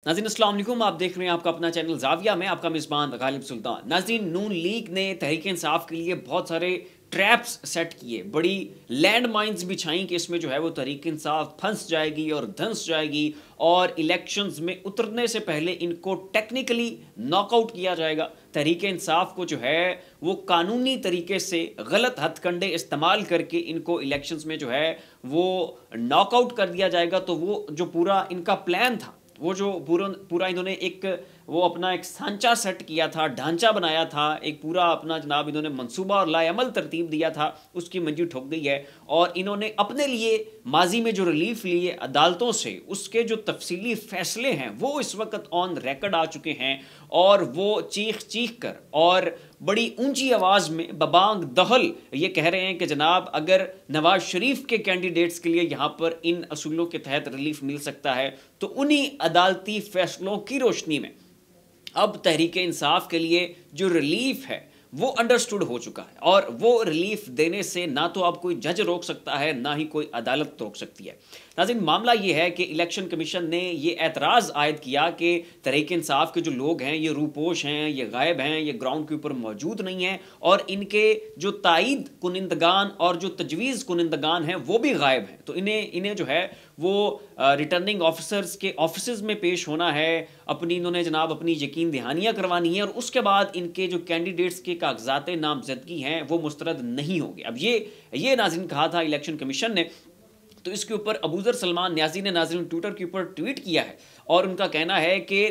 नाज़रीन अस्सलाम वालेकुम, आप देख रहे हैं आपका अपना चैनल ज़ाविया में आपका मेज़बान गालिब सुल्तान। नाज़रीन नून लीग ने तहरीक इंसाफ के लिए बहुत सारे ट्रैप्स सेट किए, बड़ी लैंड माइन्स बिछाई कि इसमें जो है वो तहरीक इंसाफ फंस जाएगी और धंस जाएगी और इलेक्शंस में उतरने से पहले इनको टेक्निकली नॉकआउट किया जाएगा। तहरीक इंसाफ को जो है वो कानूनी तरीके से गलत हथकंडे इस्तेमाल करके इनको इलेक्शंस में जो है वो नॉकआउट कर दिया जाएगा। तो वो जो पूरा इनका प्लान था, वो जो पूरा इन्होंने वो अपना एक सांचा सेट किया था, ढांचा बनाया था, एक पूरा अपना जनाब इन्होंने मंसूबा और लाएअमल तरतीब दिया था, उसकी मंजिल ठुक गई है। और इन्होंने अपने लिए माजी में जो रिलीफ लिए अदालतों से, उसके जो तफसीली फैसले हैं वो इस वक्त ऑन रिकॉर्ड आ चुके हैं और वो चीख चीख कर और बड़ी ऊंची आवाज़ में बबांग दहल ये कह रहे हैं कि जनाब अगर नवाज शरीफ के कैंडिडेट्स के लिए यहाँ पर इन असूलों के तहत रिलीफ मिल सकता है तो उन्हीं अदालती फैसलों की रोशनी में अब तहरीक इंसाफ के लिए जो रिलीफ है वो अंडरस्टूड हो चुका है और वो रिलीफ देने से ना तो अब कोई जज रोक सकता है ना ही कोई अदालत रोक सकती है। नाज़रीन मामला ये है कि इलेक्शन कमीशन ने ये एतराज़ आयद किया कि तहरीक इंसाफ के जो लोग हैं ये रूपोश हैं, ये गायब हैं, ये ग्राउंड के ऊपर मौजूद नहीं हैं और इनके जो तायद कुनिंदगान और जो तजवीज़ कुनिंदगान हैं वो भी गायब हैं। तो इन्हें जो है वो रिटर्निंग ऑफिसर्स के ऑफिस में पेश होना है, इन्होंने जनाब अपनी यकीन दहानियाँ करवानी है और उसके बाद इनके जो कैंडिडेट्स के कागजात नामजदगी हैं वो मुस्तरद नहीं होंगे। अब ये नाज़रीन कहा था इलेक्शन कमीशन ने। तो इसके ऊपर अबूजर सलमान न्याजी ने नाज़रीन ट्विटर के ऊपर ट्वीट किया है और उनका कहना है कि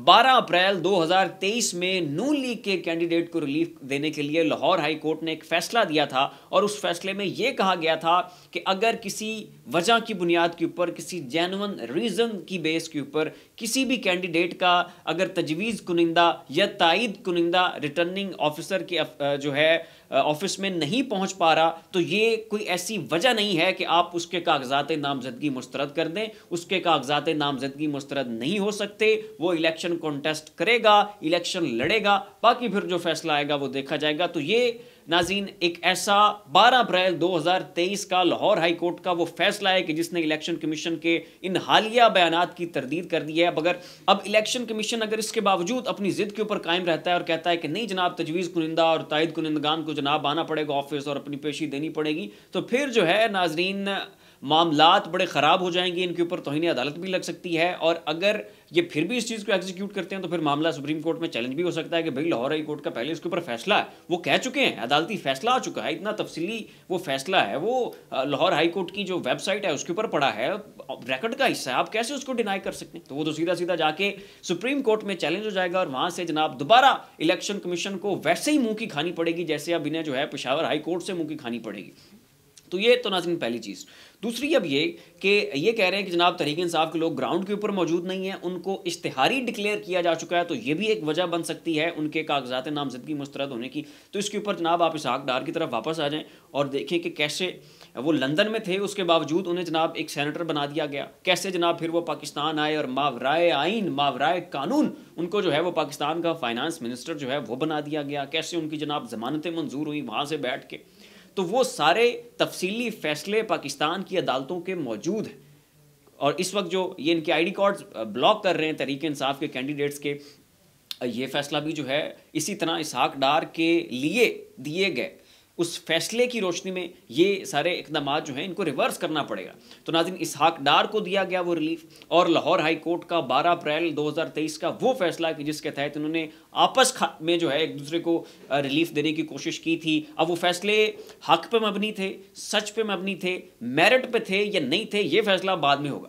12 अप्रैल 2023 में नून लीग के कैंडिडेट को रिलीफ देने के लिए लाहौर हाई कोर्ट ने एक फैसला दिया था और उस फैसले में यह कहा गया था कि अगर किसी वजह की बुनियाद के ऊपर, किसी जेन्युइन रीज़न की बेस के ऊपर किसी भी कैंडिडेट का अगर तजवीज़ कुनिंदा या तायद कुनिंदा रिटर्निंग ऑफिसर के जो है ऑफिस में नहीं पहुंच पा रहा तो ये कोई ऐसी वजह नहीं है कि आप उसके कागजात नामजदगी मुस्तरद कर दें। उसके कागजात नामजदगी मुस्तरद नहीं हो सकते। वो इलेक्शन कॉन्टेस्ट करेगा, इलेक्शन लड़ेगा, बाकी फिर जो फैसला आएगा वो देखा जाएगा। तो ये नाज़रीन एक ऐसा 12 अप्रैल 2023 का लाहौर हाई कोर्ट का वो फैसला है कि जिसने इलेक्शन कमीशन के इन हालिया बयानात की तरदीद कर दी है। मगर अब इलेक्शन कमीशन अगर इसके बावजूद अपनी जिद के ऊपर कायम रहता है और कहता है कि नहीं जनाब तजवीज़ कुनिंदा और तायद कुनिंदगान को जनाब आना पड़ेगा ऑफिस और अपनी पेशी देनी पड़ेगी, तो फिर जो है नाज़रीन मामलात बड़े ख़राब हो जाएंगे, इनके ऊपर तौहीन अदालत भी लग सकती है। और अगर ये फिर भी इस चीज़ को एग्जीक्यूट करते हैं तो फिर मामला सुप्रीम कोर्ट में चैलेंज भी हो सकता है कि भाई लाहौर हाई कोर्ट का पहले इसके ऊपर फैसला है, वो कह चुके हैं, अदालती फैसला आ चुका है, इतना तफसीली वो फैसला है, वो लाहौर हाई कोर्ट की जो वेबसाइट है उसके ऊपर पड़ा है, रिकॉर्ड का हिस्सा है, आप कैसे उसको डिनाई कर सकते हैं? तो वो तो सीधा सीधा जाके सुप्रीम कोर्ट में चैलेंज हो जाएगा और वहाँ से जनाब दोबारा इलेक्शन कमीशन को वैसे ही मुँह की खानी पड़ेगी जैसे अब इन्हें जो है पेशावर हाई कोर्ट से मुँह की खानी पड़ेगी। तो ये तो नाज़रीन पहली चीज़। दूसरी अब ये कि ये कह रहे हैं कि जनाब तहरीक इंसाफ के लोग ग्राउंड के ऊपर मौजूद नहीं हैं, उनको इश्तिहारी डिक्लेयर किया जा चुका है, तो ये भी एक वजह बन सकती है उनके कागजात नामजदगी मुस्तरद होने की। तो इसके ऊपर जनाब आप इसहाक डार की तरफ वापस आ जाएं और देखें कि कैसे वो लंदन में थे, उसके बावजूद उन्हें जनाब एक सेनेटर बना दिया गया, कैसे जनाब फिर वो पाकिस्तान आए और मावराए आइन मावराए कानून उनको जो है वो पाकिस्तान का फाइनेंस मिनिस्टर जो है वो बना दिया गया, कैसे उनकी जनाब ज़मानतें मंजूर हुई वहाँ से बैठ के। तो वो सारे तफसीली फ़ैसले पाकिस्तान की अदालतों के मौजूद हैं और इस वक्त जो ये इनके आईडी कार्ड्स ब्लॉक कर रहे हैं तहरीक इंसाफ के कैंडिडेट्स के, ये फ़ैसला भी जो है इसी तरह इसहाक डार के लिए दिए गए उस फैसले की रोशनी में ये सारे इकदाम जो हैं इनको रिवर्स करना पड़ेगा। तो नाज़रीन इसहाक डार को दिया गया वो रिलीफ और लाहौर हाई कोर्ट का 12 अप्रैल 2023 का वो फैसला कि जिसके तहत उन्होंने आपस में जो है एक दूसरे को रिलीफ देने की कोशिश की थी। अब वो फैसले हक पे मबनी थे, सच पे मबनी थे, मेरिट पे थे या नहीं थे, ये फैसला बाद में होगा।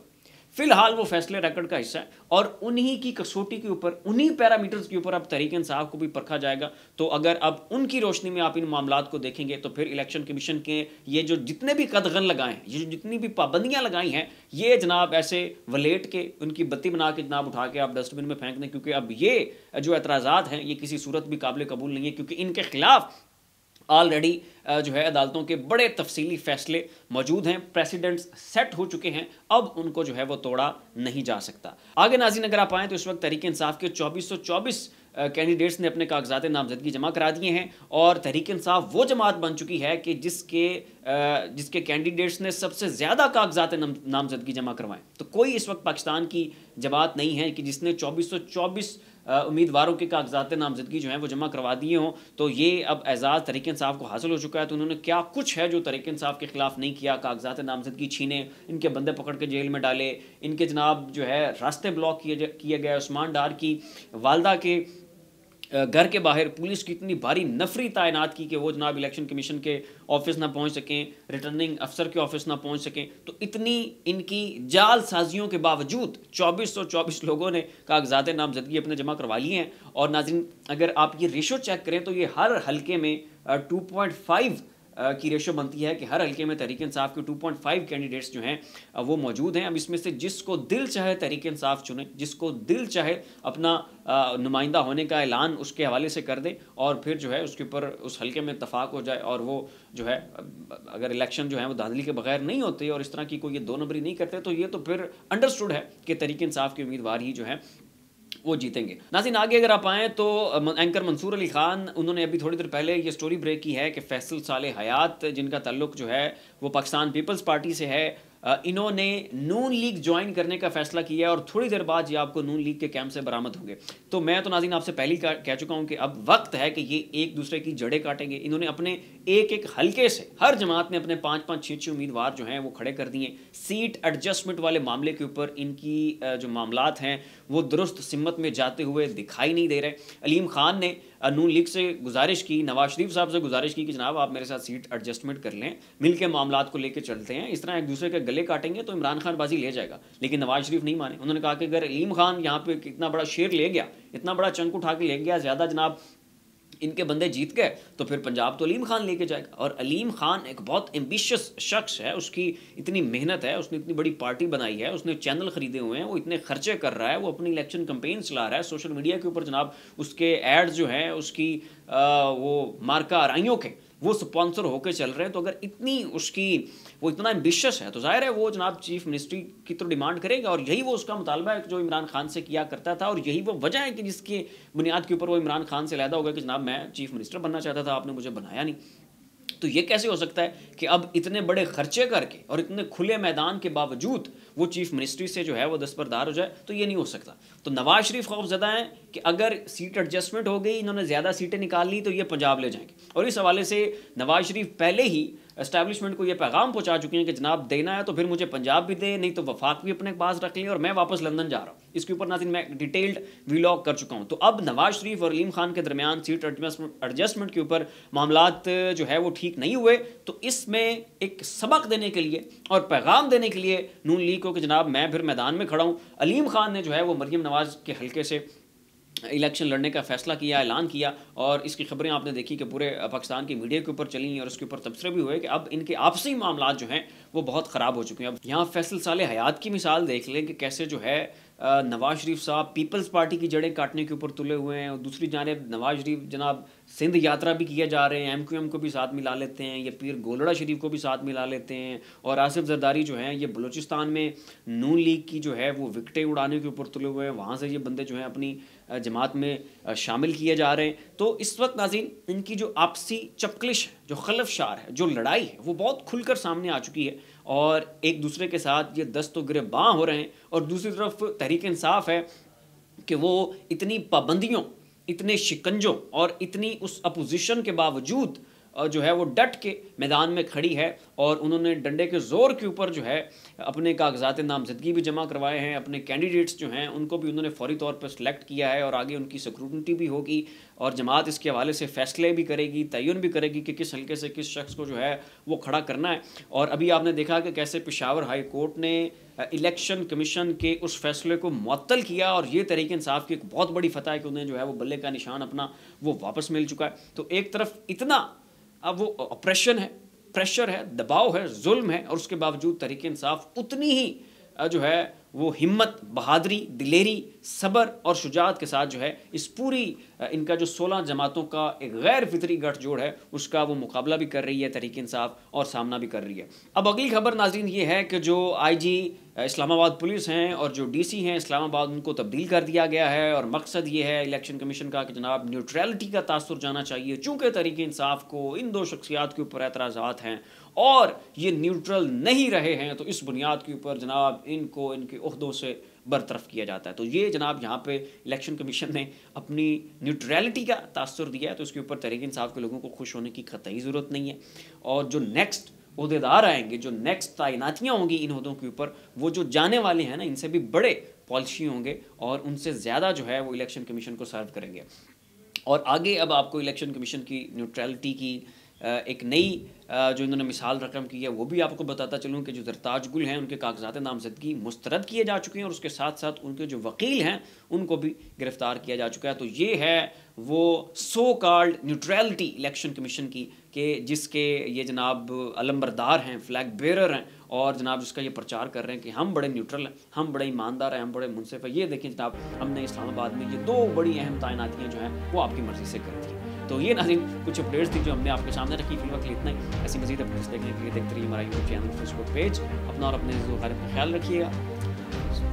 फिलहाल वो फैसले रिकॉर्ड का हिस्सा है और उन्हीं की कसौटी के ऊपर, उन्हीं पैरामीटर्स के ऊपर अब तहरीक इंसाफ को भी परखा जाएगा। तो अगर अब उनकी रोशनी में आप इन मामलात को देखेंगे तो फिर इलेक्शन कमीशन के ये जो जितने भी कदगन लगाए हैं, ये जितनी भी पाबंदियां लगाई हैं, ये जनाब ऐसे वलेट के उनकी बत्ती बना के जनाब उठा के आप डस्टबिन में फेंक दें, क्योंकि अब ये जो एतराज़ात हैं ये किसी सूरत भी काबिल कबूल नहीं है, क्योंकि इनके खिलाफ ऑलरेडी जो है अदालतों के बड़े तफसीली फैसले मौजूद हैं, प्रेसिडेंट्स सेट हो चुके हैं, अब उनको जो है वो तोड़ा नहीं जा सकता। आगे नाज़रीन अगर आप आएँ तो इस वक्त तहरीक इंसाफ के 2424 कैंडिडेट्स ने अपने कागजात नामजदगी जमा करा दिए हैं और तहरीक इंसाफ वो जमात बन चुकी है कि जिसके कैंडिडेट्स ने सबसे ज़्यादा कागजात नामजदगी जमा करवाएं। तो कोई इस वक्त पाकिस्तान की जमात नहीं है कि जिसने 2424 उम्मीदवारों के कागजात नामजदगी जो हैं वो जमा करवा दिए हों। तो ये अब एजाज़ तहरीक इंसाफ को हासिल हो चुका है। तो उन्होंने क्या कुछ है जो तहरीक इंसाफ के खिलाफ नहीं किया, कागजात नामजदगी छीने, इनके बंदे पकड़ के जेल में डाले, इनके जनाब जो है रास्ते ब्लॉक किए गए, उस्मान डार की वालदा के घर के बाहर पुलिस की इतनी भारी नफरी तैनात की कि वो जनाब इलेक्शन कमीशन के ऑफिस ना पहुंच सकें, रिटर्निंग अफसर के ऑफिस ना पहुंच सकें। तो इतनी इनकी जाल साजियों के बावजूद 2424 लोगों ने कागजात नामजदगी अपने जमा करवा लिए हैं। और नाज़रीन, अगर आप ये रेशो चेक करें तो ये हर हल्के में 2.5 की रेशो बनती है कि हर हल्के में तहरीक इंसाफ के 2.5 कैंडिडेट्स जो हैं वो मौजूद हैं। अब इसमें से जिसको दिल चाहे तहरीक इंसाफ चुने, जिसको दिल चाहे अपना नुमाइंदा होने का ऐलान उसके हवाले से कर दे और फिर जो है उसके ऊपर उस हल्के में इत्तफाक हो जाए और वो जो है अगर इलेक्शन जो है वो धांधली के बगैर नहीं होते और इस तरह की कोई ये दो नंबरी नहीं करते तो ये तो फिर अंडरस्टूड है कि तहरीक इंसाफ के उम्मीदवार ही जो है वो जीतेंगे। नाज़रीन, आगे अगर आप आएँ तो एंकर मंसूर अली खान, उन्होंने अभी थोड़ी देर पहले ये स्टोरी ब्रेक की है कि फैसल साले हयात जिनका ताल्लुक जो है वो पाकिस्तान पीपल्स पार्टी से है, इन्होंने नून लीग ज्वाइन करने का फैसला किया है और थोड़ी देर बाद ये आपको नून लीग के कैंप से बरामद होंगे। तो मैं तो नाज़रीन आपसे पहले ही कह चुका हूँ कि अब वक्त है कि ये एक दूसरे की जड़ें काटेंगे। इन्होंने अपने एक एक हल्के से हर जमात में अपने 5-5 6-6 उम्मीदवार जो हैं वो खड़े कर दिए। सीट एडजस्टमेंट वाले मामले के ऊपर इनकी जो मामलात हैं वो दुरुस्त सिमत में जाते हुए दिखाई नहीं दे रहे। अलीम खान ने नून लीग से गुजारिश की, नवाज शरीफ साहब से गुजारिश की कि जनाब आप मेरे साथ सीट एडजस्टमेंट कर लें, मिल के मामलात को लेकर चलते हैं। इस तरह एक दूसरे के गले काटेंगे तो इमरान खान बाजी ले जाएगा। लेकिन नवाज शरीफ नहीं माने। उन्होंने कहा कि अगर अलीम खान यहाँ पे इतना बड़ा शेर ले गया, इतना बड़ा चंक उठा के ले गया, ज़्यादा जनाब इनके बंदे जीत गए तो फिर पंजाब तो अलीम खान लेके जाएगा। और अलीम खान एक बहुत एम्बिशियस शख्स है, उसकी इतनी मेहनत है, उसने इतनी बड़ी पार्टी बनाई है, उसने चैनल खरीदे हुए हैं, वो इतने खर्चे कर रहा है, वो अपनी इलेक्शन कैंपेन चला रहा है, सोशल मीडिया के ऊपर जनाब उसके एड्स जो हैं उसकी वो मार्का आराइयों के वो स्पॉन्सर होकर चल रहे हैं। तो अगर इतनी उसकी वो इतना एम्बिशियस है तो जाहिर है वो जनाब चीफ मिनिस्ट्री की तो डिमांड करेगा और यही वो उसका मुतालबा है जो इमरान खान से किया करता था और यही वो वजह है कि जिसकी बुनियाद के ऊपर वो इमरान खान से अलहदा होगा कि जनाब मैं चीफ मिनिस्टर बनना चाहता था, आपने मुझे बनाया नहीं। तो ये कैसे हो सकता है कि अब इतने बड़े खर्चे करके और इतने खुले मैदान के बावजूद वो चीफ मिनिस्ट्री से जो है वो दस्तबरदार हो जाए? तो ये नहीं हो सकता। तो नवाज शरीफ खौफजदा हैं कि अगर सीट एडजस्टमेंट हो गई, इन्होंने ज़्यादा सीटें निकाल ली तो ये पंजाब ले जाएंगे। और इस हवाले से नवाज शरीफ पहले ही एस्टैब्लिशमेंट को ये पैगाम पहुंचा चुके हैं कि जनाब देना है तो फिर मुझे पंजाब भी दे, नहीं तो वफाक भी अपने पास रख लें और मैं वापस लंदन जा रहा हूँ। इसके ऊपर नाज़रीन मैं डिटेल्ड वीलॉग कर चुका हूँ। तो अब नवाज शरीफ और अलीम खान के दरमियान सीट एडजस्टमेंट के ऊपर मामलात जो है वो ठीक नहीं हुए। तो इसमें एक सबक देने के लिए और पैगाम देने के लिए नून लीग को कि जनाब मैं फिर मैदान में खड़ा हूँ। अलीम खान ने जो है वो मरियम नवाज के हल्के से इलेक्शन लड़ने का फैसला किया, ऐलान किया और इसकी खबरें आपने देखी कि पूरे पाकिस्तान की मीडिया के ऊपर चली और उसके ऊपर तबसरे भी हुए कि अब इनके आपसी मामलात जो हैं वो बहुत ख़राब हो चुके हैं। अब यहाँ फैसल साले हयात की मिसाल देख लें कि कैसे जो है नवाज शरीफ साहब पीपल्स पार्टी की जड़ें काटने के ऊपर तुले हुए हैं और दूसरी जानिब नवाज शरीफ जनाब सिंध यात्रा भी किए जा रहे हैं, MQM को भी साथ मिला लेते हैं, ये पीर गोलड़ा शरीफ को भी साथ मिला लेते हैं और आसिफ जरदारी जो हैं ये बलूचिस्तान में नून लीग की जो है वो विकटें उड़ाने के ऊपर तुले हुए हैं, वहाँ से ये बंदे जो हैं अपनी जमात में शामिल किए जा रहे हैं। तो इस वक्त नाज़रीन इनकी जो आपसी चपकलिश है, जो खलफशार है, जो लड़ाई है वो बहुत खुलकर सामने आ चुकी है और एक दूसरे के साथ ये दस्त व गिरबां हो रहे हैं। और दूसरी तरफ तहरीक इंसाफ है कि वो इतनी पाबंदियों, इतने शिकंजों और इतनी उस अपोजिशन के बावजूद जो है वो डट के मैदान में खड़ी है और उन्होंने डंडे के ज़ोर के ऊपर जो है अपने कागजात नामजदगी भी जमा करवाए हैं, अपने कैंडिडेट्स जो हैं उनको भी उन्होंने फौरी तौर पर सिलेक्ट किया है और आगे उनकी स्क्रूटनी भी होगी और जमात इसके हवाले से फ़ैसले भी करेगी, तयन भी करेगी कि किस हल्के से किस शख्स को जो है वो खड़ा करना है। और अभी आपने देखा कि कैसे पेशावर हाई कोर्ट ने इलेक्शन कमीशन के उस फैसले को मुअत्तल किया और ये तहरीक इंसाफ की एक बहुत बड़ी फतह है कि उन्हें जो है वो बल्ले का निशान अपना वो वापस मिल चुका है। तो एक तरफ इतना अब वो ऑपरेशन है, प्रेशर है, दबाव है, जुल्म है और उसके बावजूद तहरीक इंसाफ उतनी ही जो है वो हिम्मत, बहादुरी, दिलेरी, सब्र और शुजाअत के साथ जो है इस पूरी इनका जो 16 जमातों का एक गैर फितरी गठजोड़ है उसका वो मुकाबला भी कर रही है तहरीक इंसाफ और सामना भी कर रही है। अब अगली खबर नाज़रीन ये है कि जो IG इस्लामाबाद पुलिस हैं और जो DC हैं इस्लामाबाद उनको तब्दील कर दिया गया है और मकसद ये है इलेक्शन कमीशन का कि जनाब न्यूट्रलिटी का तासुर जाना चाहिए। चूँकि तहरीक इंसाफ को इन दो शख्सियात के ऊपर एतराज़ात हैं और ये न्यूट्रल नहीं रहे हैं तो इस बुनियाद के ऊपर जनाब इनको इनके ओहदों से बरतरफ किया जाता है। तो ये जनाब यहाँ पे इलेक्शन कमीशन ने अपनी न्यूट्रलिटी का तासुर दिया है, तो उसके ऊपर तहरीक इंसाफ के लोगों को खुश होने की कतई ज़रूरत नहीं है। और जो नेक्स्ट ओहदेदार आएंगे, जो नेक्स्ट तैनातियाँ होंगी इन ओहदों के ऊपर, वो जो जाने वाले हैं ना, इनसे भी बड़े पॉलिसी होंगे और उनसे ज़्यादा जो है वो इलेक्शन कमीशन को सर्व करेंगे। और आगे अब आपको इलेक्शन कमीशन की न्यूट्रलिटी की एक नई जो इन्होंने मिसाल रकम की है वो भी आपको बताता चलूँ कि जो जरताज गुल हैं उनके कागजात नामजदगी मुस्तरद किए जा चुके हैं और उसके साथ साथ उनके जो वकील हैं उनको भी गिरफ़्तार किया जा चुका है। तो ये है वो so called neutrality election commission की, कि जिसके ये जनाब अलंबरदार हैं, फ्लैग बेरर हैं और जनाब जिसका ये प्रचार कर रहे हैं कि हम बड़े न्यूट्रल हैं, हम बड़े ईमानदार हैं, हम बड़े मुनसिफ हैं। ये देखें जनाब, हमने इस्लामाबाद में ये 2 बड़ी अहम तैनातियाँ जो हैं वो आपकी मर्ज़ी से कर दी। तो ये नाज़रीन कुछ अपडेट्स थी जो हमने आपके सामने रखी। फिलहाल के लिए इतना ही। ऐसी मज़ीद अपडेट्स देखने के लिए देखते रहिए हमारा यूट्यूब चैनल, फेसबुक पेज। अपना और अपने ख्याल रखिएगा।